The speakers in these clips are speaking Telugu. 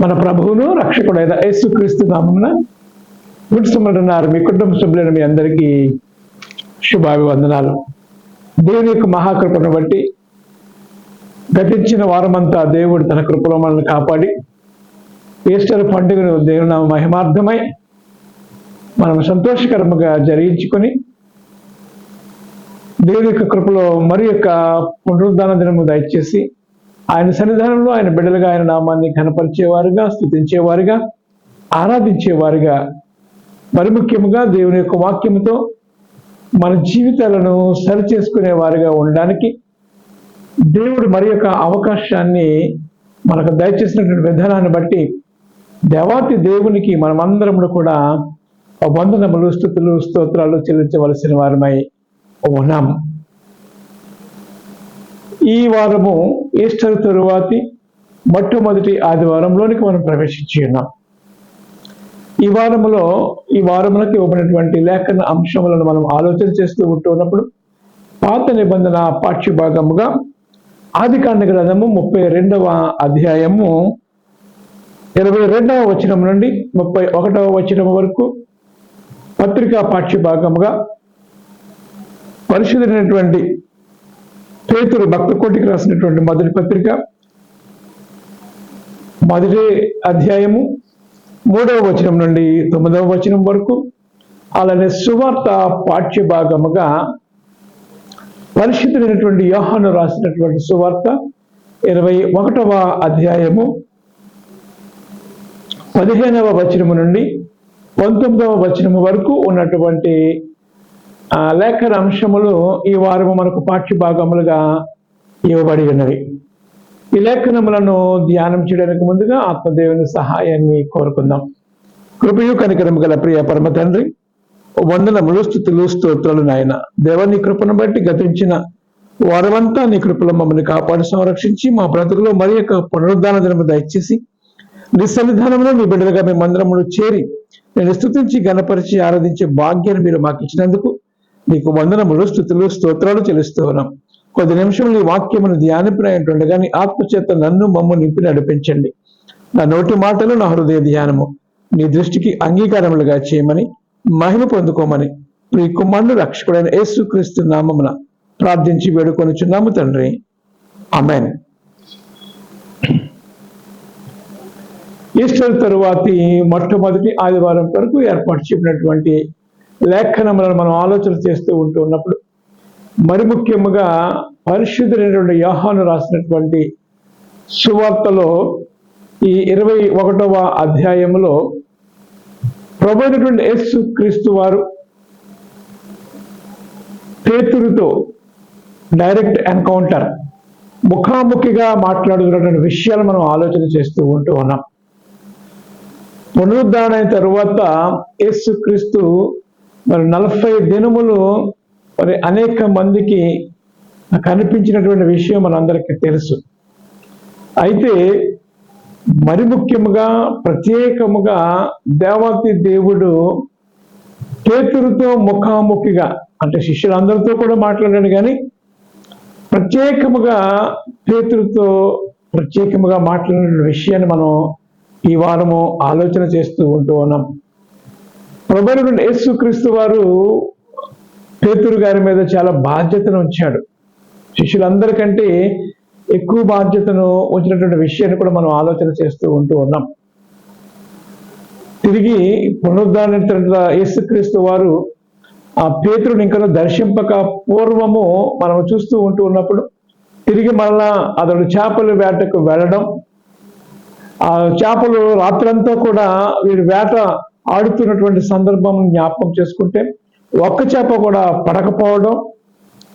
మన ప్రభువును రక్షకుడైన యేసుక్రీస్తు నామమున గుర్తుమంటున్నారు. మీ కుటుంబ సభ్యులైన మీ అందరికీ శుభాభివందనాలు. దేవుని యొక్క మహాకృపను బట్టి గతించిన వారమంతా దేవుడు తన కృపలో మనల్ని కాపాడి ఈస్టర్ పండుగను దేవుని నామ మహిమార్థమై మనం సంతోషకరంగా జరిగించుకొని దేవుని యొక్క కృపలో మరి యొక్క పునరుద్ధాన దినము దయచేసి ఆయన సన్నిధానంలో ఆయన బిడ్డలుగా ఆయన నామాన్ని ఘనపరిచేవారుగా, స్తుతించేవారుగా, ఆరాధించేవారుగా, మరి ముఖ్యముగా దేవుని యొక్క వాక్యముతో మన జీవితాలను సరిచేసుకునే వారిగా ఉండడానికి దేవుడు మరి యొక్క అవకాశాన్ని మనకు దయచేసినటువంటి విధానాన్ని బట్టి దేవాతి దేవునికి మనమందరము కూడా వందనములు, స్తుతులు, స్తోత్రాలు చెల్లించవలసిన వారమై ఉన్నాము. ఈ వారము ఈస్టర్ తరువాతి మొట్టమొదటి ఆదివారంలోనికి మనం ప్రవేశించి ఉన్నాం. ఈ వారములకు ఇవ్వబడినటువంటి లేఖన అంశములను మనం ఆలోచన చేస్తూ ఉంటున్నప్పుడు పాత నిబంధన పాఠ్య భాగముగా ఆదికాండ గ్రంథము 32వ అధ్యాయము 22వ వచనం నుండి 31వ వచనం వరకు పత్రికా పాఠ్య భాగముగా పరిశుద్ధమైనటువంటి పేతురు భక్త కోటికి రాసినటువంటి మొదటి పత్రిక మొదటి అధ్యాయము 3వ వచనం నుండి 9వ వచనం వరకు, అలానే సువార్త పాఠ్య భాగముగా పరిశుద్ధమైనటువంటి యోహాను రాసినటువంటి సువార్త 21వ అధ్యాయము 15వ వచనము నుండి 19వ వచనము వరకు ఉన్నటువంటి లేఖన అంశములు ఈ వారము మనకు పాఠ్య భాగములుగా ఇవ్వబడి ఉన్నవి. ఈ లేఖనములను ధ్యానం చేయడానికి ముందుగా ఆత్మదేవుని సహాయాన్ని కోరుకుందాం. కృపయు కనికరము గల ప్రియ పరమ తండ్రి, వందనములు, స్తుతులు, స్తోత్రాలు నాయన. దేవాన్ని కృపను బట్టి గతించిన వారమంతా నీ కృపలో మమ్మల్ని కాపాడి సంరక్షించి మా బ్రతుకులో మరి యొక్క పునరుద్ధాన దినము దయచేసి నీ సన్నిధానంలో నీ బిడ్డలుగా మేము మందిరములు చేరి నేను స్తుతించి గణపరిచి ఆరాధించే భాగ్యాన్ని మీరు మాకు ఇచ్చినందుకు నీకు వందనములు, స్తుతులు, స్తోత్రాలు చెల్లిస్తూ ఉన్నాం. కొద్ది నిమిషములు ఈ వాక్యమును ధ్యానింపనటుండగా నీ ఆత్మచేత నన్ను మమ్ము నింపి నడిపించండి. నా నోటి మాటలు, నా హృదయ ధ్యానము నీ దృష్టికి అంగీకారములుగా చేయమని, మహిమ పొందుకోమని నీ కుమారుడు రక్షకుడైన యేసుక్రీస్తు నామమున ప్రార్థించి వేడుకొనుచున్నాము తండ్రి, ఆమేన్. ఈస్టర్ తరువాతి మొట్టమొదటి ఆదివారం వరకు ఏర్పాటు చేసినటువంటి లేఖనములను మనం ఆలోచన చేస్తూ ఉన్నప్పుడు మరి ముఖ్యముగా పరిశుద్ధుడైనటువంటి యోహాను రాసినటువంటి సువార్తలో ఈ 21వ అధ్యాయములో ప్రభువైనటువంటి యేసుక్రీస్తు వారు పేతురుతో డైరెక్ట్ ఎన్కౌంటర్, ముఖాముఖిగా మాట్లాడుతున్నటువంటి విషయాలు మనం ఆలోచన చేస్తూ ఉన్నాం. పునరుద్ధరణ అయిన తరువాత యేసుక్రీస్తు మరి 40 దినములు మరి అనేక మందికి కనిపించినటువంటి విషయం మనందరికీ తెలుసు. అయితే మరి ముఖ్యముగా ప్రత్యేకముగా దేవాతి దేవుడు పేతురుతో ముఖాముఖిగా, అంటే శిష్యులందరితో కూడా మాట్లాడాడు, కానీ ప్రత్యేకముగా పేతురుతో ప్రత్యేకముగా మాట్లాడిన విషయాన్ని మనం ఈ వారము ఆలోచన చేస్తూ ఉన్నాం. ప్రభువైనటువంటి యేసుక్రీస్తు వారు పేతురు గారి మీద చాలా బాధ్యతను ఉంచాడు. శిష్యులందరికంటే ఎక్కువ బాధ్యతను ఉంచినటువంటి విషయాన్ని కూడా మనం ఆలోచన చేస్తూ ఉన్నాం. తిరిగి పునరుద్ధరణ యేసుక్రీస్తు వారు ఆ పేతురుని ఇంకా దర్శింపక పూర్వము మనం చూస్తూ ఉన్నప్పుడు తిరిగి మళ్ళా అతడు చేపల వేటకు వెళ్ళడం, ఆ చేపలు రాత్రంతా కూడా వీడు వేట ఆడుతున్నటువంటి సందర్భం జ్ఞాపకం చేసుకుంటే ఒక్క చేప కూడా పడకపోవడం,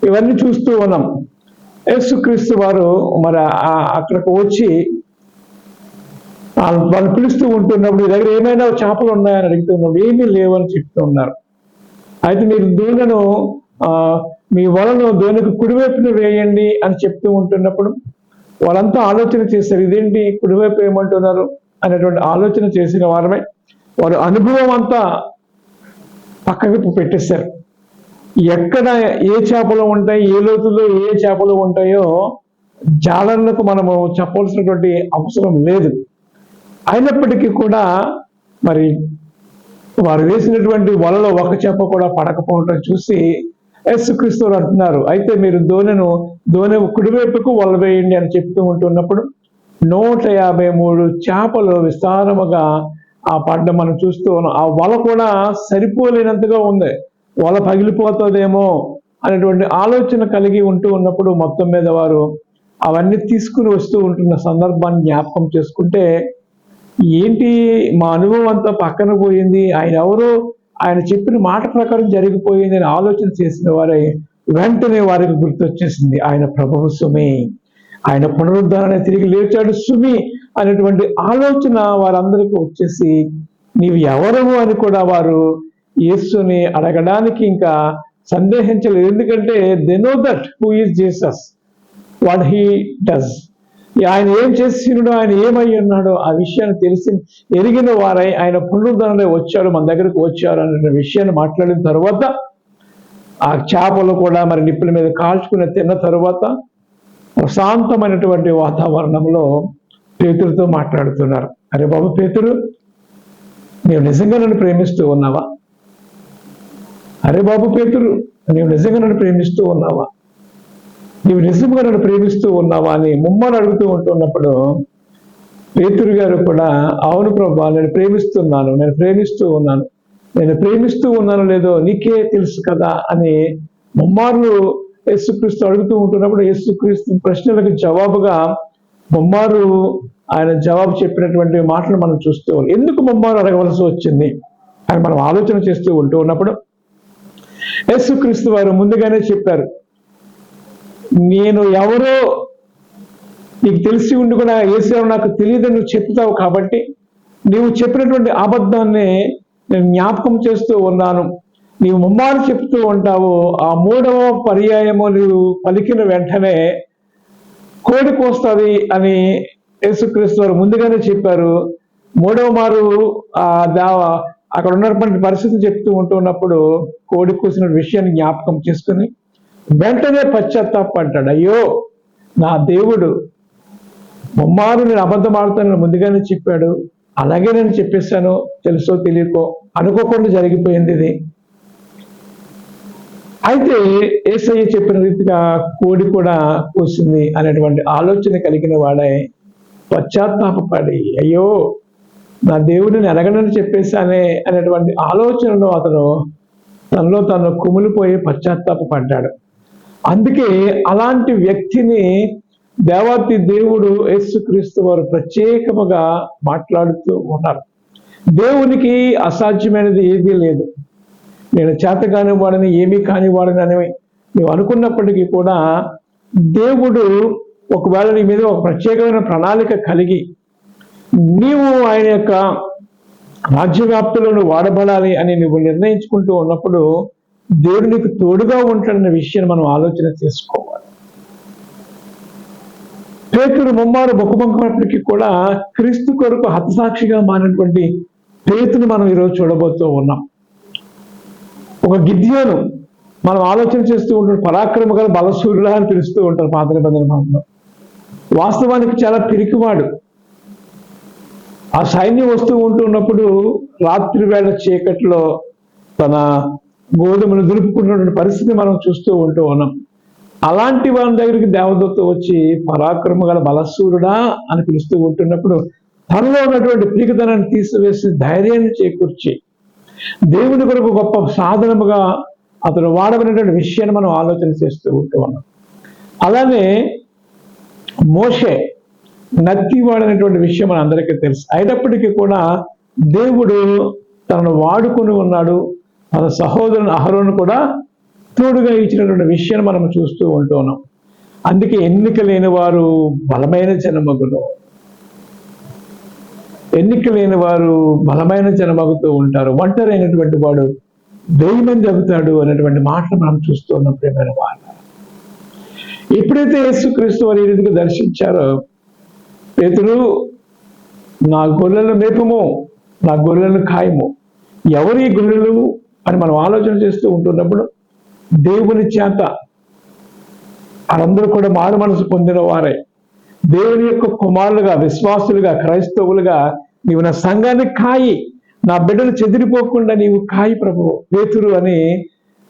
ఇవన్నీ చూస్తూ ఉన్నాం. యేసుక్రీస్తు వారు మరి అక్కడికి వచ్చి వాళ్ళు పిలుస్తూ ఉంటున్నప్పుడు, దగ్గర ఏమైనా చేపలు ఉన్నాయని అడుగుతున్నప్పుడు ఏమీ లేవని చెప్తూ ఉన్నారు. అయితే మీరు దూడను మీ వలను దోనికి కుడివైపున వేయండి అని చెప్తూ ఉంటున్నప్పుడు వాళ్ళంతా ఆలోచన చేశారు, ఇదేంటి కుడివైపు ఏమంటున్నారు అనేటువంటి ఆలోచన చేసిన వారమే వారు అనుభవం అంతా పక్కకు పెట్టేశారు. ఎక్కడ ఏ చేపలు ఉంటాయి, ఏ లోతులో ఏ చేపలు ఉంటాయో జాలర్లకు మనము చెప్పవలసినటువంటి అవసరం లేదు. అయినప్పటికీ కూడా మరి వారు వేసినటువంటి వలలో ఒక చేప కూడా పడకపోవటం చూసి యేసుక్రీస్తు అంటున్నారు, అయితే మీరు దోణి కుడివైపుకు వల వేయండి అని చెప్తూ ఉంటున్నప్పుడు 153 చేపలు విస్తారముగా ఆ పడ్డ మనం చూస్తూ ఉన్నాం. ఆ వల కూడా సరిపోలేనంతగా ఉంది, వల పగిలిపోతుందేమో అనేటువంటి ఆలోచన కలిగి ఉన్నప్పుడు మొత్తం మీద వారు అవన్నీ తీసుకుని వస్తూ ఉంటున్న సందర్భాన్ని జ్ఞాపకం చేసుకుంటే, ఏంటి మా అనుభవం అంతా పక్కన పోయింది, ఆయన ఎవరో ఆయన చెప్పిన మాట ప్రకారం జరిగిపోయింది అని ఆలోచన చేసిన వారే వెంటనే వారికి గుర్తొచ్చేసింది, ఆయన ప్రభువు సుమి, ఆయన పునరుద్ధరణ తిరిగి లేచాడు సుమి అనేటువంటి ఆలోచన వారందరికీ వచ్చేసి, నీవు ఎవరము అని కూడా వారు యేసుని అడగడానికి ఇంకా సందేహించలేదు. ఎందుకంటే they know that who is Jesus, what he does, ఆయన ఏం చేసినాడో, ఆయన ఏమై ఉన్నాడో ఆ విషయాన్ని ఎరిగిన వారై ఆయన పునరుద్ధరణ వచ్చాడు, మన దగ్గరకు వచ్చారు అనే విషయాన్ని మాట్లాడిన తర్వాత ఆ చేపలు కూడా మరి నిప్పుల మీద కాల్చుకుని తిన్న తర్వాత ప్రశాంతమైనటువంటి వాతావరణంలో పేతురుతో మాట్లాడుతున్నారు. అరే బాబు పేతురు, నీవు నిజంగా నన్ను ప్రేమిస్తూ ఉన్నావా? అరే బాబు పేతురు, నీవు నిజంగా నన్ను ప్రేమిస్తూ ఉన్నావా? నీవు నిజంగా నన్ను ప్రేమిస్తూ ఉన్నావా అని ముమ్మని అడుగుతూ ఉంటున్నప్పుడు పేతురు గారు కూడా, అవును ప్రభువా, నేను ప్రేమిస్తూ ఉన్నాను లేదో నీకే తెలుసు కదా అని ముమ్మార్లు యేసుక్రీస్తు అడుగుతూ ఉంటున్నప్పుడు యేసుక్రీస్తు ప్రశ్నలకు జవాబుగా ముమ్మారు ఆయన జవాబు చెప్పినటువంటి మాటలు మనం చూస్తూ ఉన్నాం. ఎందుకు ముమ్మారు అడగవలసి వచ్చింది అని మనం ఆలోచన చేస్తూ ఉన్నప్పుడు యేసుక్రీస్తు వారు ముందుగానే చెప్పారు, నేను ఎవరో నీకు తెలిసి ఉండి కూడా యేసు నాకు తెలియదని నువ్వు చెప్తావు కాబట్టి నీవు చెప్పినటువంటి అబద్ధాన్ని నేను జ్ఞాపకం చేస్తూ ఉన్నాను. నీవు ముమ్మారు చెప్తూ ఉంటావు, ఆ 3వ పర్యాయము నీవు పలికిన వెంటనే కోడి కోస్తుంది అని యేసుక్రీస్తు వారు ముందుగానే చెప్పారు. 3వ మారు అక్కడ ఉన్నటువంటి పరిస్థితి చెప్తూ ఉంటున్నప్పుడు కోడి కూసిన విషయాన్ని జ్ఞాపకం చేసుకుని వెంటనే పశ్చాత్తాపడ్డాడు. అయ్యో నా దేవుడు, ముమ్మారు నేను అబద్ధం ఆడుతానని ముందుగానే చెప్పాడు, అలాగే నేను చెప్పేశాను, తెలుసో తెలియకో అనుకోకుండా జరిగిపోయింది ఇది. అయితే యేసయ్య చెప్పిన రీతిగా కోడి కూడా కూసింది అనేటువంటి ఆలోచన కలిగిన వాడై పశ్చాత్తాపడి, అయ్యో నా దేవుడిని ఎరగనని చెప్పేశానే అనేటువంటి ఆలోచనలో అతను తనలో తను కుమిలిపోయి పశ్చాత్తాపడ్డాడు. అందుకే అలాంటి వ్యక్తిని దేవాతి దేవుడు యేసుక్రీస్తు వారు ప్రత్యేకముగా మాట్లాడుతూ ఉన్నారు. దేవునికి అసాధ్యమైనది ఏదీ లేదు. నేను చేత కానివాడని, ఏమీ కానివాడని అని నువ్వు అనుకున్నప్పటికీ కూడా దేవుడు ఒకవేళ నీ మీద ఒక ప్రత్యేకమైన ప్రణాళిక కలిగి నీవు ఆయన యొక్క రాజ్యవ్యాప్తులను వాడబడాలి అని నువ్వు నిర్ణయించుకుంటూ ఉన్నప్పుడు దేవుడు నీకు తోడుగా ఉంటాడన్న విషయాన్ని మనం ఆలోచన చేసుకోవాలి. పేతురు ముమ్మారు బొక్కుబంకమైనప్పటికీ కూడా క్రీస్తు కొరకు హతసాక్షిగా మారినటువంటి పేతును మనం ఈరోజు చూడబోతూ ఉన్నాం. ఒక గిద్యోను మనం ఆలోచన చేస్తూ ఉంటాం, పరాక్రమ గల బలసూరులా అని పిలుస్తూ ఉంటారు పాత నిబంధన భాగంలో. వాస్తవానికి చాలా పిరికివాడు. ఆ సైన్యం వస్తూ ఉంటున్నప్పుడు రాత్రి వేళ చీకట్లో తన గోధుమను దులుపుకున్నటువంటి పరిస్థితి మనం చూస్తూ ఉన్నాం. అలాంటి వారి దగ్గరికి దేవదూత వచ్చి పరాక్రమ గల బలసూరుడా అని పిలుస్తూ ఉంటున్నప్పుడు తనలో ఉన్నటువంటి పిరికితనాన్ని తీసివేసి ధైర్యాన్ని చేకూర్చి దేవుని కొరకు గొప్ప సాధనముగా అతను వాడబడినటువంటి విషయాన్ని మనం ఆలోచన చేస్తూ ఉన్నాం. అలానే మోషే నత్తివాడనేటువంటి విషయం మన అందరికీ తెలుసు. అయినప్పటికీ కూడా దేవుడు తనను వాడుకొని ఉన్నాడు. తన సహోదరుని అహరోను కూడా తోడుగా ఇచ్చినటువంటి విషయాన్ని మనం చూస్తూ ఉన్నాం. అందుకే ఎన్నిక లేని వారు బలమైన జనమగును, ఎన్నిక లేని వారు బలమైన జనమగుతూ ఉంటారు, ఒంటరైనటువంటి వాడు 1000 మంది అవుతాడు అనేటువంటి మాటలు మనం చూస్తూ ఉన్నాం. ప్రియమైన వారు, ఎప్పుడైతే యేసుక్రీస్తు వారి రీతిగా దర్శించారో, పేతురు నా గొర్రెలను మేపము, నా గొర్రెలను ఖాయము. ఎవరి గొర్రెలు అని మనం ఆలోచన చేస్తూ ఉంటున్నప్పుడు దేవుని చేత వారందరూ కూడా మారు మనసు పొందిన వారే దేవుని యొక్క కుమారులుగా, విశ్వాసులుగా, క్రైస్తవులుగా నీవు నా సంఘాన్ని కాయి, నా బిడ్డలు చెదిరిపోకుండా నీవు కాయి ప్రభు పేతురు అని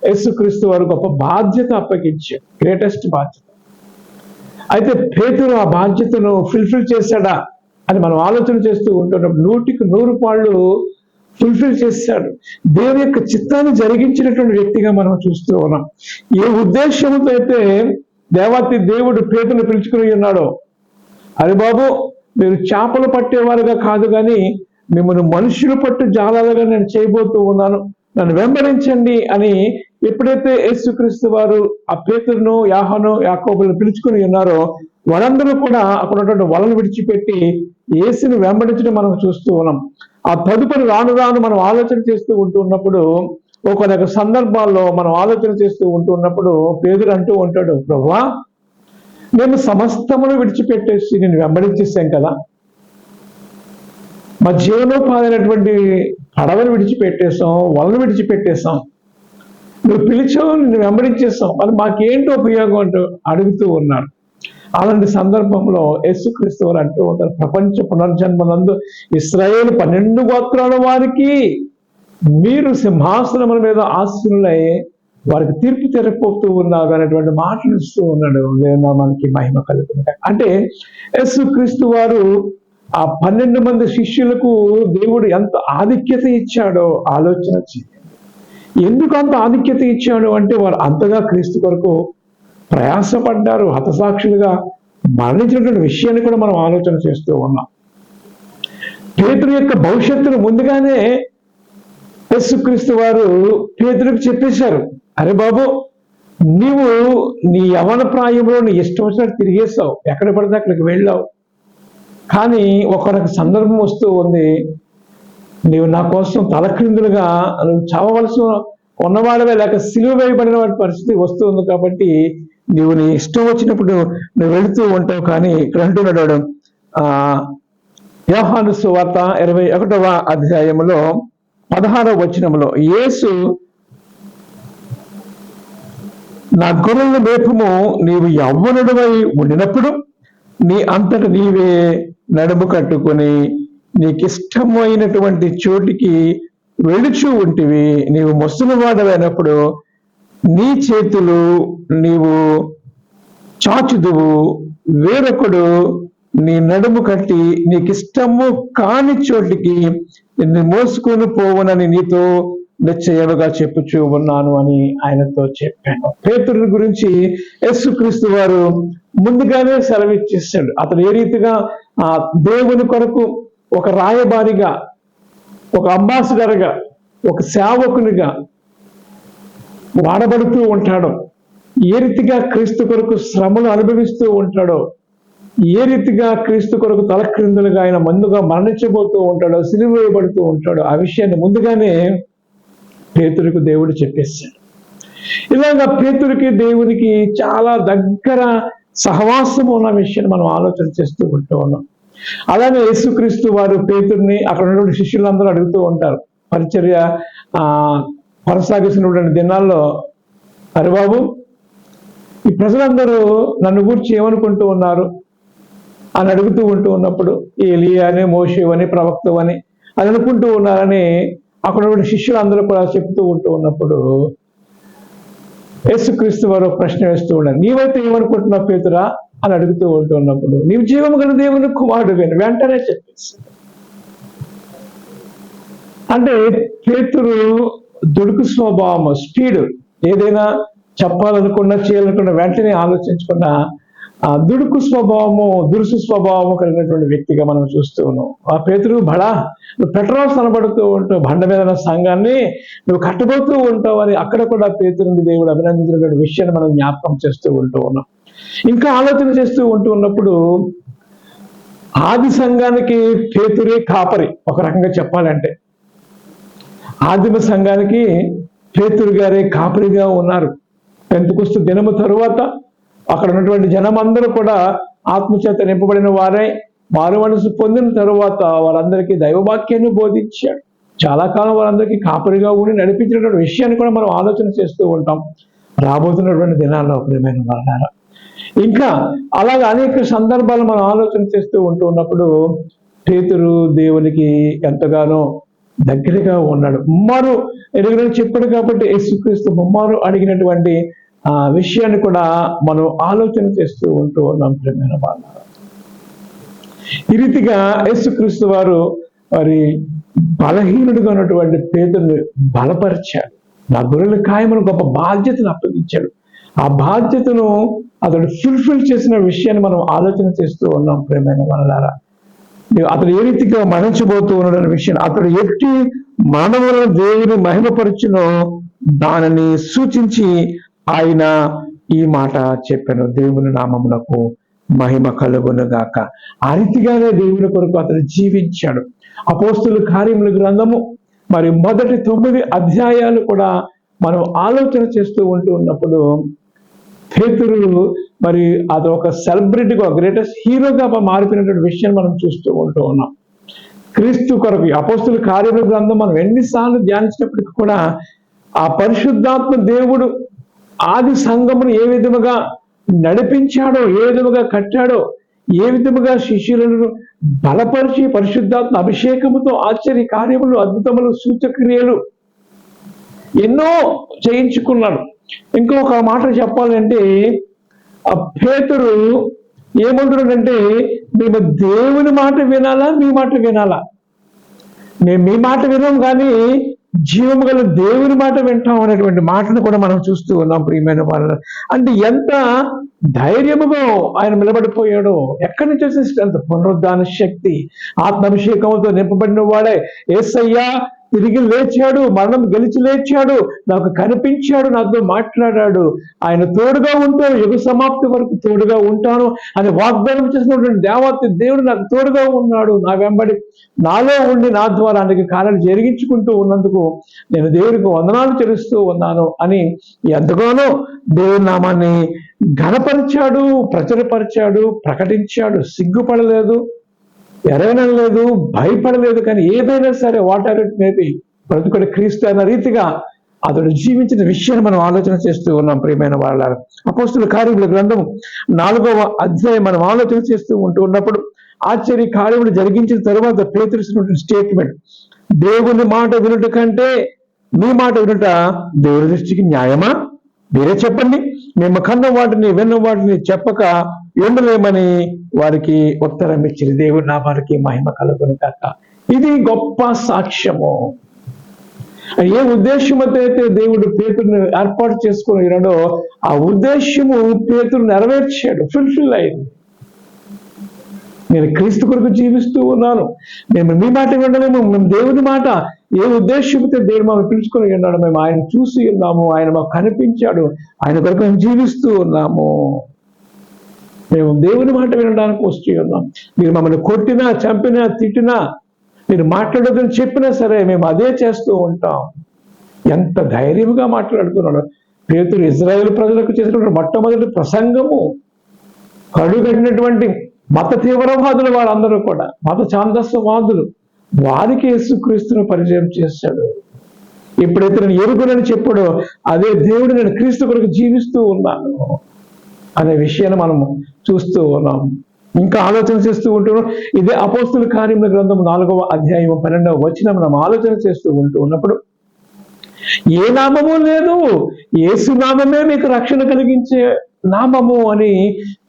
యేసుక్రీస్తు వారు గొప్ప బాధ్యత అప్పగించాడు, గ్రేటెస్ట్ బాధ్యత. అయితే పేతురు ఆ బాధ్యతను ఫుల్ఫిల్ చేశాడా అని మనం ఆలోచన చేస్తూ ఉంటున్నాం. 100కి 100 ఫుల్ఫిల్ చేశాడు. దేవుని యొక్క చిత్తాన్ని జరిగించినటువంటి వ్యక్తిగా మనం చూస్తూ ఉన్నాం. ఏ ఉద్దేశంతో అయితే దేవాతి దేవుడు పేతురును పిలుచుకుని ఉన్నాడో, అరే బాబు మీరు చేపలు పట్టేవారుగా కాదు కానీ మిమ్మల్ని మనుషులు పట్టు జాలాలుగా నేను చేయబోతూ ఉన్నాను, నన్ను వెంబడించండి అని ఎప్పుడైతే యేసుక్రీస్తు వారు ఆ పేతురును, యోహాను, యాకోబులను పిలుచుకుని ఉన్నారో వారందరూ కూడా అక్కడ ఉన్నటువంటి వలను విడిచిపెట్టి యేసుని వెంబడించడం మనం చూస్తూ ఉన్నాం. ఆ తదుపరి రాను రాను మనం ఆలోచన చేస్తూ ఉంటున్నప్పుడు, ఒక సందర్భాల్లో మనం ఆలోచన చేస్తూ ఉంటున్నప్పుడు పేతురు అంటూ ఉంటాడు, ప్రభువా మేము సమస్తమును విడిచిపెట్టేసి నేను వెంబడించేసాం కదా, మా జీవనోపాధైనటువంటి పడవను విడిచిపెట్టేసాం, వలను విడిచిపెట్టేసాం, నువ్వు పిలిచావు, నిన్ను వెంబడించేస్తాం, మరి మాకేంటో ఉపయోగం అంటూ అడుగుతూ ఉన్నాడు. అలాంటి సందర్భంలో యేసుక్రీస్తు వారు అంటూ ఉంటారు, ప్రపంచ పునర్జన్మనందు ఇశ్రాయేలు 12 గోత్రాల వారికి మీరు సింహాసనముల మీద ఆసీనులై వారికి తీర్పు తెరపోతూ ఉన్నారు అనేటువంటి మాటలు ఇస్తూ ఉన్నాడు. దేవునామానికి మహిమ కలుగుతుంది. అంటే యేసుక్రీస్తు వారు ఆ 12 మంది శిష్యులకు దేవుడు ఎంత ఆధిక్యత ఇచ్చాడో ఆలోచన చేయండి. ఎందుకు అంత ఆధిక్యత ఇచ్చాడు అంటే వారు అంతగా క్రీస్తు కొరకు ప్రయాసపడ్డారు, హతసాక్షులుగా మరణించినటువంటి విషయాన్ని కూడా మనం ఆలోచన చేస్తూ ఉన్నాం. పేతురు యొక్క భవిష్యత్తును ముందుగానే యేసుక్రీస్తు వారు పేతురుకు చెప్పేశారు, అరే బాబు నీవు నీ యవ్వన ప్రాయంలో నీ ఇష్టం వచ్చినట్టు తిరిగేస్తావు, ఎక్కడ పడితే అక్కడికి వెళ్ళావు, కానీ ఒకరికి సందర్భం వస్తూ ఉంది, నీవు నా కోసం తలక్రిందులుగా నువ్వు చావవలసి ఉన్నవాడవే, లేక సిలువ వేయబడిన వాడి పరిస్థితి వస్తూ ఉంది, కాబట్టి నీవు నీ ఇష్టం వచ్చినప్పుడు నువ్వు వెళుతూ ఉంటావు. కానీ ఇక్కడ అంటున్నాడు యోహాను సువార్త 21వ అధ్యాయంలో 16వ వచనంలో, యేసు నా గొర్రెల మేపము నీవు యవ్వనుడివై ఉండినప్పుడు నీ అంతట నీవే నడుము కట్టుకొని నీకిష్టమైనటువంటి చోటికి వెళుచూ ఉంటివి, నీవు ముసలివాడవైనప్పుడు నీ చేతులు నీవు చాచుదువు, వేరొకడు నీ నడుము కట్టి నీకిష్టము కాని చోటికి నిన్ను మోసుకొని పోవనని నీతో నిశ్చయముగా చెప్పుచూ ఉన్నాను అని ఆయనతో చెప్పాను. పేతురు గురించి యేసుక్రీస్తు వారు ముందుగానే సెలవిచ్చేసాడు. అతను ఏ రీతిగా ఆ దేవుని కొరకు ఒక రాయబారిగా, ఒక అంబాసిడర్గా, ఒక సేవకునిగా వాడబడుతూ ఉంటాడో, ఏ రీతిగా క్రీస్తు కొరకు శ్రమలు అనుభవిస్తూ ఉంటాడో, ఏ రీతిగా క్రీస్తు కొరకు తలక్రిందులుగా ఆయన ముందుగా మరణించబోతూ ఉంటాడో, సిలువ వేయబడుతూ ఉంటాడో, ఆ విషయాన్ని ముందుగానే పేతురుకు దేవుడు చెప్పేశాడు. ఇలాగా పేతురికి దేవునికి చాలా దగ్గర సహవాసం ఉన్న విషయాన్ని మనం ఆలోచన చేస్తూ ఉంటూ ఉన్నాం. అలానే యేసుక్రీస్తు వారు పేతుర్ని అక్కడ ఉన్నటువంటి శిష్యులందరూ అడుగుతూ ఉంటారు, పరిచర్య కొనసాగిస్తున్నటువంటి దినాల్లో, అరే బాబు ఈ ప్రజలందరూ నన్ను గురించి ఏమనుకుంటూ ఉన్నారు అని అడుగుతూ ఉంటూ ఉన్నప్పుడు, ఏలియా అని, మోషే అని, ప్రవక్త అని అని అనుకుంటూ ఉన్నారని అక్కడ ఉన్నటువంటి శిష్యులందరూ కూడా చెప్తూ ఉంటూ ఉన్నప్పుడు యేసుక్రీస్తు వారు ప్రశ్న వేస్తూ ఉన్నారు, నీవైతే ఏమనుకుంటున్నావు పేతురా అని అడుగుతూ ఉంటూ ఉన్నప్పుడు, నీవు జీవము గల దేవుని కుమారుడు వెంటనే చెప్పేసి. అంటే పేతురు దుడుకు స్వభావం, స్పీడ్, ఏదైనా చెప్పాలనుకున్నా చేయాలనుకున్నా వెంటనే ఆలోచించకుండా దుడుకు స్వభావము, దురుసు స్వభావము కలిగినటువంటి వ్యక్తిగా మనం చూస్తూ ఉన్నాం. ఆ పేతురు బడా నువ్వు పెట్రోల్స్ అనబడుతూ ఉంటావు, బండ మీద సంఘాన్ని నువ్వు కట్టబోతూ ఉంటావు అని అక్కడ కూడా పేతురుని దేవుడు అభినందించినటువంటి విషయాన్ని మనం జ్ఞాపకం చేస్తూ ఉంటూ ఉన్నాం. ఇంకా ఆలోచన చేస్తూ ఉంటూ ఉన్నప్పుడు ఆది సంఘానికి పేతురే కాపరి. ఒక రకంగా చెప్పాలంటే ఆదిమ సంఘానికి పేతురు గారే కాపరిగా ఉన్నారు. పెంతెకొస్తు దినము తరువాత అక్కడ ఉన్నటువంటి జనమందరూ కూడా ఆత్మచేత నింపబడిన వారై మారు మనసు పొందిన తరువాత వారందరికీ దైవవాక్యాన్ని బోధించాడు. చాలా కాలం వారందరికీ కాపరిగా ఉండి నడిపించినటువంటి విషయాన్ని కూడా మనం ఆలోచన చేస్తూ ఉంటాం రాబోతున్నటువంటి దినాల్లో ప్రియమైన వారలారా. ఇంకా అలాగే అనేక సందర్భాలు మనం ఆలోచన చేస్తూ ఉంటూ ఉన్నప్పుడు పేతురు దేవునికి ఎంతగానో దగ్గరగా ఉన్నాడు. ముమ్మారు ఎరుగునని చెప్పాడు కాబట్టి యేసుక్రీస్తు ముమ్మారు అడిగినటువంటి ఆ విషయాన్ని కూడా మనం ఆలోచన చేస్తూ ఉంటూ ఉన్నాం ప్రియమైన వాళ్ళ. ఈ రీతిగా యేసుక్రీస్తు వారు మరి బలహీనుడిగా ఉన్నటువంటి పేతురుని బలపరిచాడు. నా గొర్రెల కాయమని గొప్ప బాధ్యతను అప్పగించాడు. ఆ బాధ్యతను అతడు ఫుల్ఫిల్ చేసిన విషయాన్ని మనం ఆలోచన చేస్తూ ఉన్నాం ప్రియమైన వాళ్ళారా. అతడు ఏ రీతిగా మరణించబోతూ ఉన్నాడనే విషయం, అతడు ఎట్టి మానవులను దేవుని మహిమపరచునో దానిని సూచించి ఆయన ఈ మాట చెప్పాను, దేవుని నామమునకు మహిమ కలుగును గాక. ఆ రీతిగానే దేవుని కొరకు అతడు జీవించాడు. అపోస్తుల కార్యముల గ్రంథము మరి మొదటి 9 అధ్యాయాలు కూడా మనం ఆలోచన చేస్తూ ఉంటూ ఉన్నప్పుడు పేతురు మరి అదొక సెలబ్రిటీగా, గ్రేటెస్ట్ హీరోగా మారిపోయినటువంటి విషయాన్ని మనం చూస్తూ ఉంటూ ఉన్నాం. క్రీస్తు కొరకు అపోస్తుల కార్యముల గ్రంథం మనం ఎన్నిసార్లు ధ్యానించినప్పటికీ కూడా ఆ పరిశుద్ధాత్మ దేవుడు ఆది సంఘమును ఏ విధముగా నడిపించాడో, ఏ విధముగా కట్టాడో, ఏ విధముగా శిష్యులను బలపరిచి పరిశుద్ధాత్మ అభిషేకముతో ఆశ్చర్య కార్యములు, అద్భుతములు, సూచక్రియలు ఎన్నో చేయించుకున్నాడు. ఇంకొక మాట చెప్పాలంటే ఆ పేతురు ఏమంటున్నాడంటే, మేము దేవుని మాట వినాలా, మీ మాట వినాలా? మేము మీ మాట వినాం కానీ జీవము గల దేవుని మాట వింటాం అనేటువంటి మాటను కూడా మనం చూస్తూ ఉన్నాం ప్రియమైన వాళ్ళు. అంటే ఎంత ధైర్యముగా ఆయన నిలబడిపోయాడో, ఎక్కడి నుంచి వచ్చే స్ట్రెంత్, పునరుద్ధాన శక్తి, ఆత్మాభిషేకంతో నింపబడిన వాడే యేసయ్యా తిరిగి లేచాడు, మరణం గెలిచి లేచాడు, నాకు కనిపించాడు, నాతో మాట్లాడాడు, ఆయన తోడుగా ఉంటాను, యుగ సమాప్తి వరకు తోడుగా ఉంటాను అని వాగ్దానం చేసినటువంటి దేవత దేవుడు నాకు తోడుగా ఉన్నాడు, నా వెంబడి నాలో ఉండి నా ద్వారా ఆయనకి కార్యాలు జరిగించుకుంటూ ఉన్నందుకు నేను దేవుడికి వందనాలు చెల్లిస్తూ ఉన్నాను అని ఎంతగానో దేవుని నామాన్ని ఘనపరిచాడు, ప్రచురపరిచాడు, ప్రకటించాడు. సిగ్గుపడలేదు, ఎరగనలేదు, భయపడలేదు. కానీ ఏదైనా సరే whatever it may be, బ్రతుకుడు క్రీస్తు అన్న రీతిగా అతడు జీవించిన విషయాన్ని మనం ఆలోచన చేస్తూ ఉన్నాం ప్రియమైన వాళ్ళ. అపోస్తుల కార్యముల గ్రంథం 4వ అధ్యాయం మనం ఆలోచన చేస్తూ ఉన్నప్పుడు ఆశ్చర్య కార్యములు జరిగించిన తరువాత పేతురు స్టేట్మెంట్, దేవుని మాట వినుట కంటే మీ మాట వినుట దేవుని దృష్టికి న్యాయమా? మీరే చెప్పండి. మేము కన్న వాటిని విన్న వాటిని చెప్పక ఉండలేమని వారికి ఉత్తరం ఇచ్చింది. దేవుడు నా వారికి మహిమ కలుగును కాక. ఇది గొప్ప సాక్ష్యము. ఏ ఉద్దేశంతో అయితే దేవుడు పేతురుని ఏర్పాటు చేసుకున్నాడో ఆ ఉద్దేశము పేతురు నెరవేర్చాడు, ఫుల్ఫిల్ అయింది. నేను క్రీస్తు కొరకు జీవిస్తూ ఉన్నాను, మేము మీ మాట వినలేము, మేము దేవుని మాట ఏ ఉద్దేశంతో దేవుడు మాకు పిలుచుకొని ఉన్నాడు, మేము ఆయన చూసి ఉన్నాము, ఆయన మాకు కనిపించాడు, ఆయన కొరకు మేము జీవిస్తూ ఉన్నాము, మేము దేవుని మాట వినడానికి వస్తూ ఉన్నాం. మీరు మమ్మల్ని కొట్టినా, చంపినా, తిట్టినా, మీరు మాట్లాడొద్దని చెప్పినా సరే మేము అదే చేస్తూ ఉంటాం. ఎంత ధైర్యంగా మాట్లాడుతున్నాడు పేతురు. ఇజ్రాయేల్ ప్రజలకు చేసినటువంటి మొట్టమొదటి ప్రసంగము, కడుగట్టినటువంటి మత తీవ్రవాదులు వాళ్ళందరూ కూడా, మత ఛాందస్యవాదులు, వారికి యేసుక్రీస్తును పరిచయం చేశాడు. ఎప్పుడైతే నేను ఎరుగునని చెప్పాడో అదే దేవుడు నేను క్రీస్తు కొరకు జీవిస్తూ ఉన్నాను అనే విషయాన్ని మనం చూస్తూ ఉన్నాం. ఇంకా ఆలోచన చేస్తూ ఉంటున్నాం. ఇదే అపోస్తుల కార్యముల గ్రంథం 4వ అధ్యాయం 12వ వచనం మనం ఆలోచన చేస్తూ ఉన్నప్పుడు, ఏ నామము లేదు, యేసు నామమే మీకు రక్షణ కలిగించే నామము అని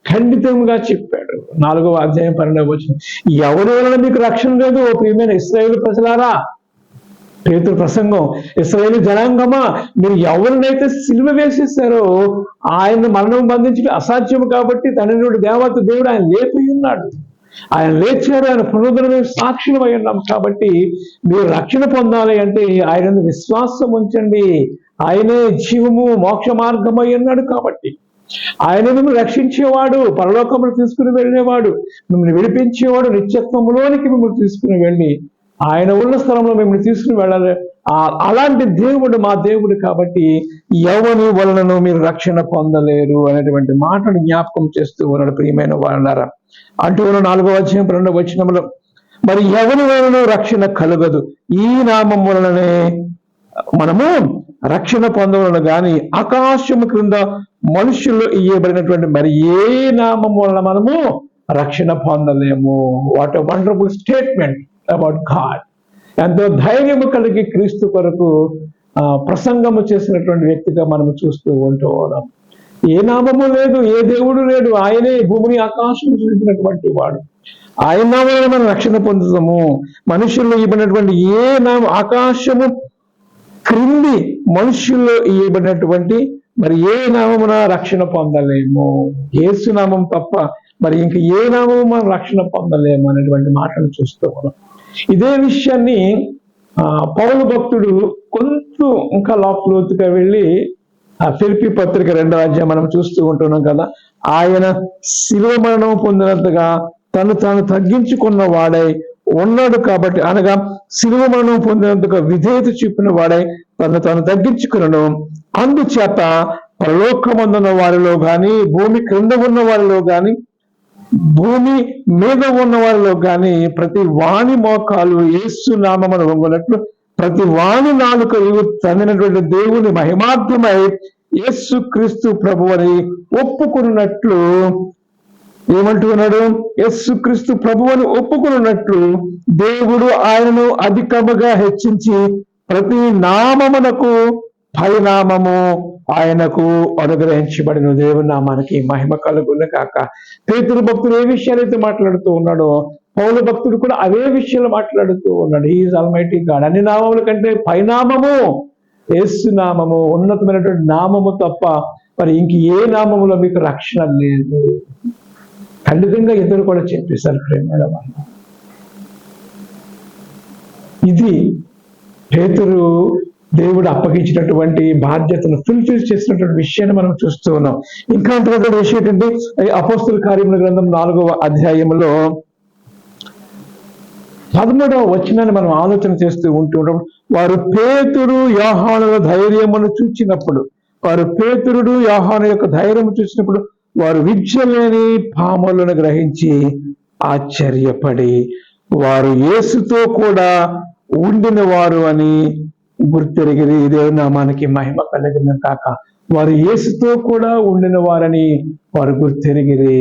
ఖండితంగా చెప్పాడు. 4వ అధ్యాయం 12వ వచనం. ఎవరి వలన మీకు రక్షణ లేదు ఓ ప్రియమైన ఇశ్రాయేలు ప్రజలారా? పేతురు ప్రసంగం, ఇశ్రాయేలు జనాంగమా, మీరు ఎవరినైతే సిలువ వేసేసారో ఆయన మరణం బంధించడం అసాధ్యము కాబట్టి తండ్రి నుండి దేవత దేవుడు ఆయన లేపి ఉన్నాడు, ఆయన లేచాడు, ఆయన పునరుద్ధరణ సాక్ష్యం అయి ఉన్నాం. కాబట్టి మీరు రక్షణ పొందాలి అంటే ఆయన విశ్వాసం ఉంచండి. ఆయనే జీవము మోక్ష మార్గం అయి ఉన్నాడు. కాబట్టి ఆయన మిమ్మల్ని రక్షించేవాడు, పరలోకములు తీసుకుని వెళ్ళేవాడు, మిమ్మల్ని విడిపించేవాడు, నిత్యత్వంలోనికి మిమ్మల్ని తీసుకుని వెళ్ళి ఆయన ఉన్న స్థలంలో మిమ్మల్ని తీసుకుని వెళ్ళాలి. అలాంటి దేవుడు మా దేవుడు. కాబట్టి ఎవరి వలనను మీరు రక్షణ పొందలేరు అనేటువంటి మాటను జ్ఞాపకం చేస్తూ ఉన్నాడు ప్రియమైన వాళ్ళారా. అంటూ 4వ అధ్యాయం 2వ వచనంలో, మరి ఎవరి వలన రక్షణ కలగదు, ఈ నామం వలననే మనము రక్షణ పొందవలను కానీ ఆకాశము క్రింద మనుషుల్లో ఇయ్యబడినటువంటి మరి ఏ నామం వలన మనము రక్షణ పొందలేము. What a wonderful statement about God. ఎంతో ధైర్యము కలిగి క్రీస్తు కొరకు ప్రసంగము చేసినటువంటి వ్యక్తిగా మనము చూస్తూ ఉంటూ ఉన్నాం. ఏ నామము లేదు, ఏ దేవుడు లేడు, ఆయనే భూమిని ఆకాశం సృష్టించినటువంటి వాడు. ఆయన నామంలో మనం రక్షణ పొందుతాము. మనుషుల్లో ఇవ్వనటువంటి ఏ నామం, ఆకాశము క్రింది మనుషుల్లో ఇవ్వబడినటువంటి మరి ఏ నామమున రక్షణ పొందలేము. యేసు నామం తప్ప మరి ఇంక ఏ నామము మనం రక్షణ పొందలేము అనేటువంటి మాటలు చూస్తూ ఉన్నాం. ఇదే విషయాన్ని పౌలు భక్తుడు కొంచెం ఇంకా లోతుగా వెళ్ళి ఫిలిప్పీ పత్రిక 2వ అధ్యాయం మనం చూస్తూ ఉంటున్నాం కదా. ఆయన శిలువ మరణం పొందినంతగా తను తాను తగ్గించుకున్న వాడై ఉన్నాడు కాబట్టి, అనగా శిలువ మరణం పొందినంతగా విధేయత చూపిన వాడై తను తాను తగ్గించుకున్నాడు. అందుచేత పరలోకమందున్న వారిలో గాని, భూమి క్రింద ఉన్న వారిలో గాని, భూమి మీద ఉన్న వారిలో గాని ప్రతి వాణి మోకాలు యేసు నామమున వంగునట్లు, ప్రతి వాణి నాలుక తందినటువంటి దేవుని మహిమార్థమై యేసు క్రీస్తు ప్రభువని ఒప్పుకున్నట్లు, ఏమంటున్నాడు? యేసు క్రీస్తు ప్రభువని ఒప్పుకున్నట్లు దేవుడు ఆయనను అధికముగా హెచ్చించి ప్రతి నామమునకు పైనామము ఆయనకు అనుగ్రహించబడిన. దేవుని నామానికి మహిమ కలుగును కాక. పేతురు భక్తుడు ఏ విషయాలైతే మాట్లాడుతూ ఉన్నాడో, పౌలు భక్తుడు కూడా అవే విషయాలు మాట్లాడుతూ ఉన్నాడు. He is almighty God. అన్ని నామముల కంటే పైనామము యేసు నామము, ఉన్నతమైనటువంటి నామము తప్ప మరి ఇంక ఏ నామములో మీకు రక్షణ లేదు. ఖండితంగా ఇద్దరు కూడా చెప్పేశారు ప్రేమైన వాళ్ళు. ఇది పేతురు దేవుడు అప్పగించినటువంటి బాధ్యతను ఫుల్ఫిల్ చేసినటువంటి విషయాన్ని మనం చూస్తూ ఉన్నాం. ఇంకా అంతకంటే విషయం ఏంటంటే, అపోస్తుల కార్యముల గ్రంథం 4వ అధ్యాయంలో 13వ వచనాన్ని మనం ఆలోచన చేస్తూ ఉంటున్నాం. వారు పేతురు యోహానుల ధైర్యమును చూచినప్పుడు, వారు పేతురుడు యోహాను యొక్క ధైర్యం చూసినప్పుడు వారు విద్యలేని పాములను గ్రహించి ఆశ్చర్యపడి వారు యేసుతో కూడా ఉండిన వారు అని గుర్తెరిగిరి. దేవుని నామానికి మహిమ కలిగిన కాక. వారు యేసుతో కూడా ఉండిన వారని వారు గుర్తెరిగిరి.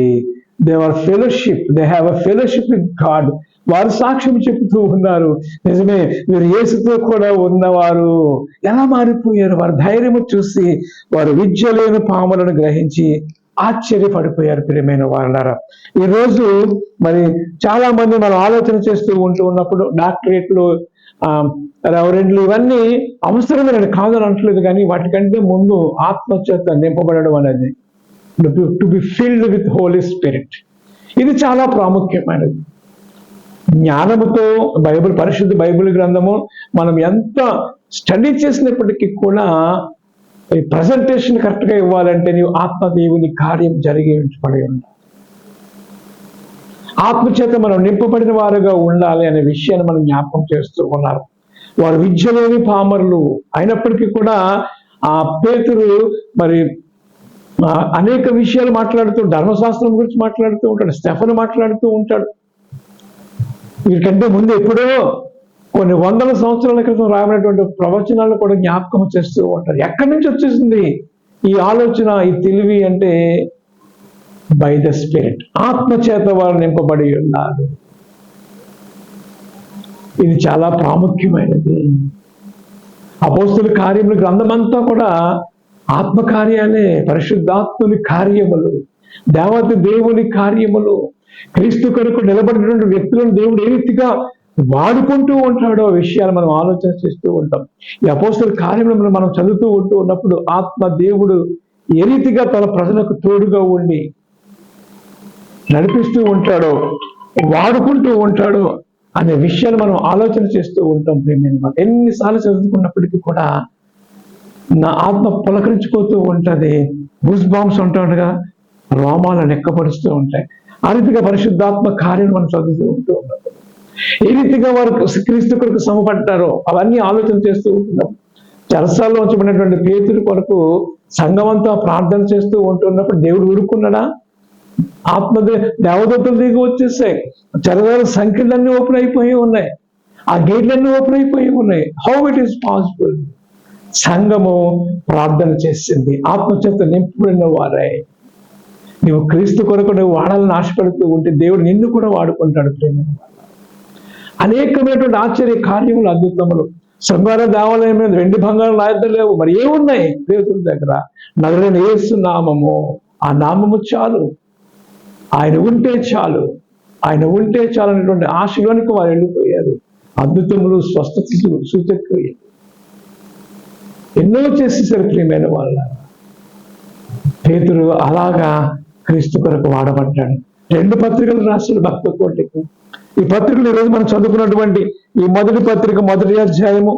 They are fellowship, they have a fellowship with God. వారు సాక్ష్యం చెబుతూ ఉన్నారు, నిజమే వీరు యేసుతో కూడా ఉన్నవారు. ఎలా మారిపోయారు? వారి ధైర్యము చూసి వారు విద్య లేని పాములను గ్రహించి ఆశ్చర్యపడిపోయారు. ప్రియమైన వారలారా, ఈరోజు మరి చాలా మంది మనం ఆలోచన చేస్తూ ఉన్నప్పుడు డాక్టరేట్లు, రెవరెండ్లు ఇవన్నీ అవసరమైన కాదని అంటలేదు, కానీ వాటికంటే ముందు ఆత్మచేత నింపబడడం అనేది, to be filled with Holy Spirit, ఇది చాలా ప్రాముఖ్యమైనది. జ్ఞానముతో పరిశుద్ధ బైబిల్ గ్రంథము మనం ఎంత స్టడీ చేసినప్పటికీ కూడా ఈ ప్రజెంటేషన్ కరెక్ట్గా ఇవ్వాలంటే నీవు ఆత్మదేవుని కార్యం జరిగించబడి ఉండాలి. ఆత్మచేత మనం నింపబడిన వారుగా ఉండాలి అనే విషయాన్ని మనం జ్ఞాపకం చేస్తూ ఉన్నారు. వారు విద్యలేని పామరులు అయినప్పటికీ కూడా ఆ పేతురు మరి అనేక విషయాలు మాట్లాడుతూ, ధర్మశాస్త్రం గురించి మాట్లాడుతూ ఉంటాడు, స్టెఫను మాట్లాడుతూ ఉంటాడు. వీరికంటే ముందు ఎప్పుడో కొన్ని వందల సంవత్సరాల క్రితం రాబడినటువంటి ప్రవచనాలను కూడా జ్ఞాపకం చేస్తూ ఉంటారు. ఎక్కడి నుంచి వచ్చేసింది ఈ ఆలోచన, ఈ తెలివి అంటే బై ద స్పిరిట్, ఆత్మచేత వారు నింపబడి ఉన్నారు. ఇది చాలా ప్రాముఖ్యమైనది. అపోస్తుల కార్యముల గ్రంథమంతా కూడా ఆత్మకార్యాలే, పరిశుద్ధాత్ముని కార్యములు, దేవత దేవుని కార్యములు. క్రీస్తు కొరకు నిలబడినటువంటి వ్యక్తులను దేవుడు ఏ రీతిగా వాడుకుంటూ ఉంటాడో విషయాలు మనం ఆలోచన చేస్తూ ఉంటాం. ఈ అపోస్తుల కార్యములను మనం చదువుతూ ఉన్నప్పుడు ఆత్మ దేవుడు ఏ రీతిగా తన ప్రజలకు తోడుగా ఉండి నడిపిస్తూ ఉంటాడో, వాడుకుంటూ ఉంటాడో అనే విషయాలు మనం ఆలోచన చేస్తూ ఉంటాం. ఎన్నిసార్లు చదువుకున్నప్పటికీ కూడా నా ఆత్మ పులకరించిపోతూ ఉంటుంది. గూస్ బాంబ్స్ ఉంటాడుగా, రోమాలను ఎక్కపరుస్తూ ఉంటాయి. ఆ రీతిగా పరిశుద్ధాత్మ కార్యం మనం చదువుతూ ఉంటూ ఉంటాం. ఏ రీతిగా వారు క్రీస్తు కొరకు శ్రమపడ్డారో అవన్నీ ఆలోచన చేస్తూ ఉంటున్నాం. చెరసాల్లో ఉంచబడినటువంటి పేతురు కొరకు సంఘమంతా ప్రార్థన చేస్తూ ఉంటున్నప్పుడు దేవుడు ఊరుకున్నాడా? దేవదూతలు దిగి వచ్చేసాయి. చెరసాల సంఖ్యలన్నీ ఓపెన్ అయిపోయి ఉన్నాయి, ఆ గేట్లన్నీ ఓపెన్ అయిపోయి ఉన్నాయి. How it is possible? సంఘము ప్రార్థన చేసింది, ఆత్మచేత నింపబడిన వారై. నువ్వు క్రీస్తు కొరకు నువ్వు వాడాలని ఆశపడుతూ ఉంటే దేవుడు నిన్ను కూడా వాడుకుంటాడు. ప్రేమ అనేకమైనటువంటి ఆశ్చర్య కార్యములు, అద్భుతములు. శృంగార దేవాలయం మీద వెండి బంగారం లాయతలు లేవు, మరి ఏమున్నాయి దేవుని దగ్గర? నదులైన యేసు నామము, ఆ నామము చాలు. ఆయన ఉంటే చాలు, ఆయన ఉంటే చాలు అనేటువంటి ఆశలోనికి వారు వెళ్ళిపోయారు. అద్భుతములు, స్వస్థతలు, సూచక్రియలు ఎన్నో చేసేసారు ప్రియమైన వాళ్ళ. పేతురు అలాగా క్రీస్తు కొరకు వాడబడ్డాడు. 2 పత్రికలు రాసిన భక్త కోటికి. ఈ పత్రికలు ఈరోజు మనం చదువుకున్నటువంటి ఈ మొదటి పత్రిక, మొదటి అధ్యాయము,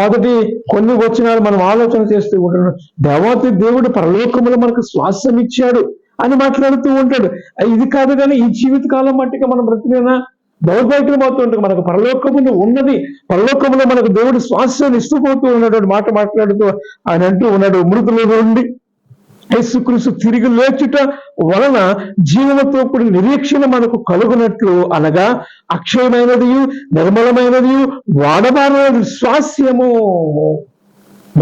మొదటి కొన్ని వచనాలు మనం ఆలోచన చేస్తూ ఉంటున్నాం. దేవాతి దేవుడు పరలోకములో మనకు శ్వాసం ఇచ్చాడు అని మాట్లాడుతూ ఉంటాడు. ఇది కాదు కానీ ఈ జీవిత కాలం మట్టిగా మనం బ్రతికినా దౌర్భాగ్యం అవుతూ ఉంటుంది. మనకు పరలోకములు ఉన్నది, పరలోకములో మనకు దేవుడు శ్వాసాన్ని ఇష్టపోతూ ఉన్నటువంటి మాట మాట్లాడుతూ ఆయన అంటూ ఉన్నాడు, మృతుల నుండి యేసుక్రీస్తు తిరిగి లేచుట వలన జీవనతో కూడిన నిరీక్షణ మనకు కలుగునట్లు, అనగా అక్షయమైనది, నిర్మలమైనది, వాడబారినది స్వాస్యము.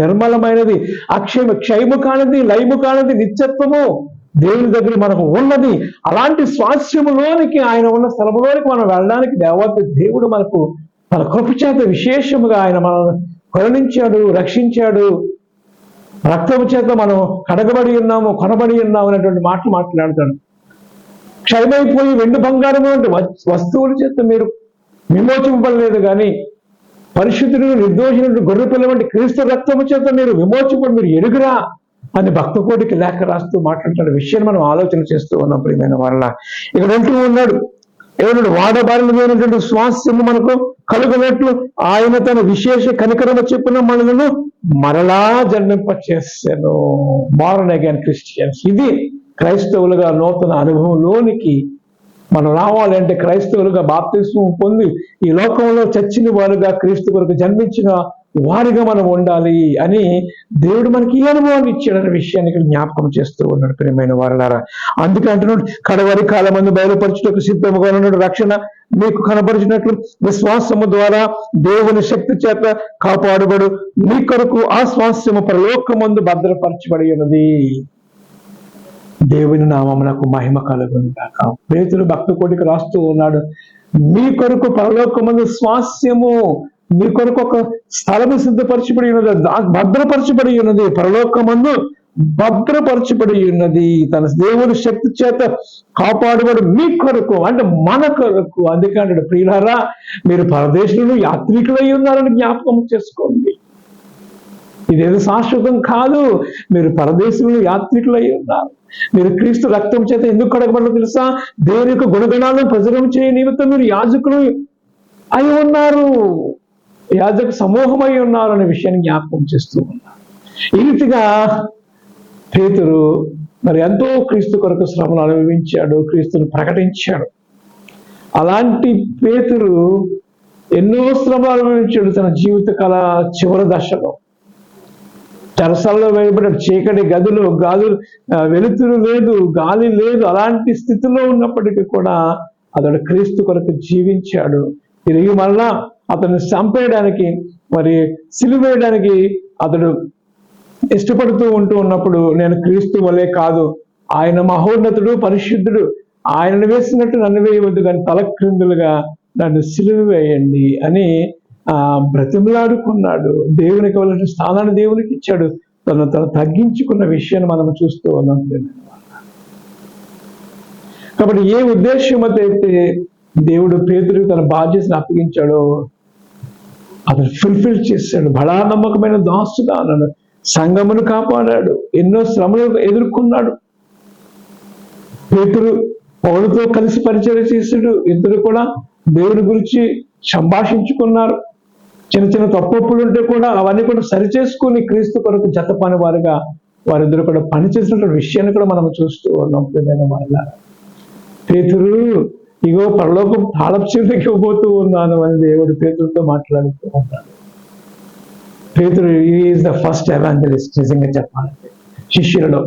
నిర్మలమైనది, క్షయము కానిది, లయము కానిది, నిత్యత్వము దేవుని దగ్గర మనకు ఉన్నది. అలాంటి స్వాస్యములోనికి, ఆయన ఉన్న స్థలములోనికి మనం వెళ్ళడానికి దేవుడు మనకు తన కృప చేత విశేషముగా ఆయన మనల్ని కరుణించాడు, రక్షించాడు. రక్తము చేత మనం కడగబడి ఉన్నాము, కొనబడి ఉన్నాము అనేటువంటి మాటలు మాట్లాడతాడు. క్షయమైపోయి వెండి బంగారం వంటి వస్తువుల చేత మీరు విమోచింపబడలేదు కానీ పరిశుద్ధుడు, నిర్దోషుడు, గొర్రెపిల్ల వంటి క్రీస్తు రక్తము చేత మీరు విమోచింపబడి మీరు ఎరుగురా అని భక్త కోటికి లేఖ రాస్తూ మాట్లాడుతున్న విషయాన్ని మనం ఆలోచన చేస్తూ ఉన్నాం ప్రియమైన వాళ్ళ. ఇక్కడ అంటూ ఉన్నాడు, ఏమన్నాడు? వాడబారినటువంటి స్వాస్థ్యము మనకు కలుగునట్లు ఆయన తన విశేష కనికరము చెప్పిన మనలను మరలా జన్మింపచేశాను. మోరన్ అగైన్ క్రిస్టియన్స్. ఇది క్రైస్తవులుగా నూతన అనుభవంలోనికి మనం రావాలంటే, క్రైస్తవులుగా బాప్తిస్మం పొంది ఈ లోకంలో చచ్చిన వారుగా క్రీస్తు కొరకు జన్మించిన వారిగా మనం ఉండాలి అని దేవుడు మనకి ఈ అనుభవాన్ని ఇచ్చాడనే విషయాన్ని ఇక్కడ జ్ఞాపకం చేస్తూ ఉన్నాడు ప్రియమైన వారలారా. అందుకే అంటున్నాడు, కడవరి కాలమందు బయలుపరచుటకు సిద్ధముగా ఉన్నాడు, రక్షణ మీకు కనపరిచినట్లు విశ్వాసము ద్వారా దేవుని శక్తి చేత కాపాడబడు మీ కొరకు ఆ శ్వాసము పరలోకమందు భద్రపరచబడి ఉన్నది. దేవుని నామమునకు మహిమ కలుగును గాక. పేతురు భక్త కోటికి రాస్తూ ఉన్నాడు, మీ కొరకు పరలోకమందు స్వాస్యము, మీ కొరకు ఒక స్థలము సిద్ధపరచబడి ఉన్నది, భద్రపరచబడి ఉన్నది, పరలోకమందు భద్రపరచబడి ఉన్నది. తన దేవుని శక్తి చేత కాపాడబడు మీ కొరకు, అంటే మన కొరకు. అందుకే అంటాడు, ప్రియులారా మీరు పరదేశులను యాత్రికులై ఉన్నారని జ్ఞాపకం చేసుకోండి. ఇదేదో శాశ్వతం కాదు, మీరు పరదేశులను యాత్రికులై ఉన్నారు. మీరు క్రీస్తు రక్తం చేత ఎందుకు కడగబడలో తెలుసా? దేవుని యొక్క గుణగణాలను ప్రచురం చేయ నిమిత్తం మీరు యాజకులు అయి ఉన్నారు, యాజక సమూహం అయి ఉన్నారు అనే విషయాన్ని జ్ఞాపకం చేస్తూ ఉన్నారు. ఈ రీతిగా పేతురు మరి ఎంతో క్రీస్తు కొరకు శ్రమను అనుభవించాడు, క్రీస్తును ప్రకటించాడు. అలాంటి పేతురు ఎన్నో శ్రమలు అనుభవించాడు తన జీవిత కాల చివరి దశలో. చెరసాలలో వేయబడ్డాడు, చీకటి గదులు, వెలుతురు లేదు, గాలి లేదు. అలాంటి స్థితిలో ఉన్నప్పటికీ కూడా అతడు క్రీస్తు కొరకు జీవించాడు. తిరిగి మళ్ళా అతన్ని చంపేయడానికి, మరి సిలువేయడానికి అతడు ఇష్టపడుతూ ఉన్నప్పుడు, నేను క్రీస్తు వలే కాదు, ఆయన మహోన్నతుడు, పరిశుద్ధుడు, ఆయనను వేసినట్టు నన్ను వేయవద్దు కానీ తలక్రిందులుగా నన్ను సిలువ వేయండి అని బ్రతిమలాడుకున్నాడు. దేవునికి కావాల్సిన స్థానాన్ని దేవునికి ఇచ్చాడు. తను తగ్గించుకున్న విషయాన్ని మనం చూస్తూ ఉన్నాం. కాబట్టి ఏ ఉద్దేశం అయితే దేవుడు పేతురు తన బాధ్యతను అప్పగించాడో అతను ఫుల్ఫిల్ చేశాడు. బడా నమ్మకమైన దాసుగా అన్నాడు, సంఘమును కాపాడాడు, ఎన్నో శ్రమలు ఎదుర్కొన్నాడు. పేతురు పౌలుతో కలిసి పరిచయం చేశాడు. ఇద్దరు కూడా దేవుని గురించి సంభాషించుకున్నారు. చిన్న చిన్న తప్పులు ఉంటే కూడా అవన్నీ కూడా సరిచేసుకుని క్రీస్తు కొరకు జత పని వారుగా వారిద్దరు కూడా పనిచేసినటువంటి విషయాన్ని కూడా మనం చూస్తూ ఉన్నాం. వాళ్ళ పేతురు ఇగో పరలోకం తాళపు ఇవ్వబోతూ ఉన్నాను అని దేవుడు పేతురుతో మాట్లాడుతూ ఉన్నాడు. పేతురు ఈజ్ ద ఫస్ట్ ఎవాంజలిస్ట్. నిజంగా చెప్పాలంటే శిష్యులలో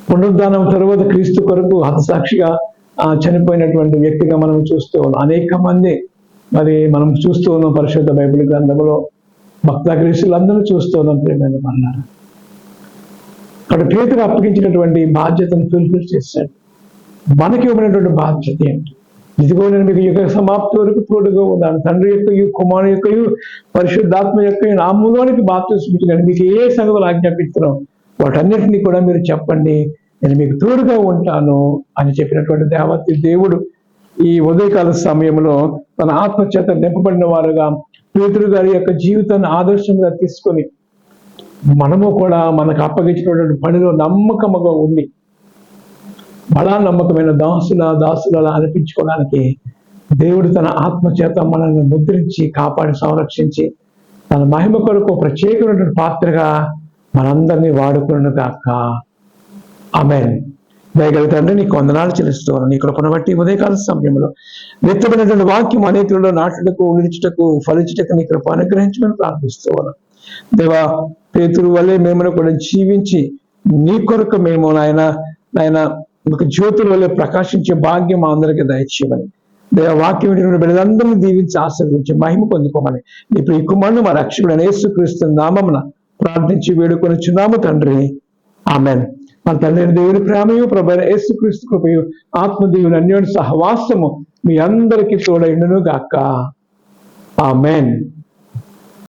పునరుద్ధానం తరువాత క్రీస్తు కొరకు హతసాక్షిగా చనిపోయినటువంటి వ్యక్తిగా మనం చూస్తూ ఉన్నాం. అనేక మంది మరి మనం చూస్తూ ఉన్నాం పరిశుద్ధ బైబిల్ గ్రంథంలో భక్త క్రీస్తులందరూ చూస్తూ ఉన్నాం ప్రియమైన మన్నారా. అక్కడ పేతురు అప్పగించినటువంటి బాధ్యతను ఫుల్ఫిల్ చేశాడు. మనకి ఇవ్వనటువంటి బాధ్యత ఏంటి? ఇదిగో నేను మీకు యుగ సమాప్తి వరకు తోడుగా ఉన్నాను. తండ్రి యొక్క కుమారు యొక్క పరిశుద్ధాత్మ యొక్క నామములోనికి బాప్తిస్మించండి. మీకు ఏ సంగతులు ఆజ్ఞాపిస్తున్నాం వాటన్నిటినీ కూడా మీరు చెప్పండి, నేను మీకు తోడుగా ఉంటాను అని చెప్పినటువంటి దేవతి దేవుడు ఈ ఉదయకాల సమయంలో తన ఆత్మచేత నింపబడిన వారుగా పేతురు గారి యొక్క జీవితాన్ని ఆదర్శంగా తీసుకొని మనము కూడా మనకు అప్పగించినటువంటి పనిలో నమ్మకముగా ఉండి బలా నమ్మకమైన దాసుల అనిపించుకోవడానికి దేవుడు తన ఆత్మచేత మనల్ని ముద్రించి కాపాడి సంరక్షించి తన మహిమ కొరకు ప్రత్యేకమైనటువంటి పాత్రగా మనందరినీ వాడుకున్న కాక. ఆమేన్. దయగల తండ్రి నీకు వందనాలు చెల్లిస్తున్నాను. నీ కృపను బట్టి ఉదయకాల సమయంలో వ్యక్తమైనటువంటి వాక్యం అనేకులలో నాటుటకు, నిలుచుటకు, ఫలించుటకు నీ కృప అనుగ్రహించమని ప్రార్థిస్తున్నాను. దేవా, పేతురు వల్లే మేము కూడా జీవించి నీ కొరకు మేము నాయన ఒక జ్యోతుల వల్లే ప్రకాశించే భాగ్యం మా అందరికీ దయచేయమని, దేవ వాక్యం బిడ్డలందరినీ దీవించి ఆశీర్వదించి మహిమ పొందుకోమని ఇప్పుడు ఈ కుమారుడు మా రక్షకుడైన యేసుక్రీస్తు నామమున ప్రార్థించి వేడుకొని చున్నాము తండ్రి. ఆమేన్. మన తండ్రి దేవుని ప్రేమయు ప్రభువైన యేసుక్రీస్తు కృపయు ఆత్మదేవుని అన్యోన్య సహవాసము మీ అందరికీ తోడైండును గాక. ఆమేన్.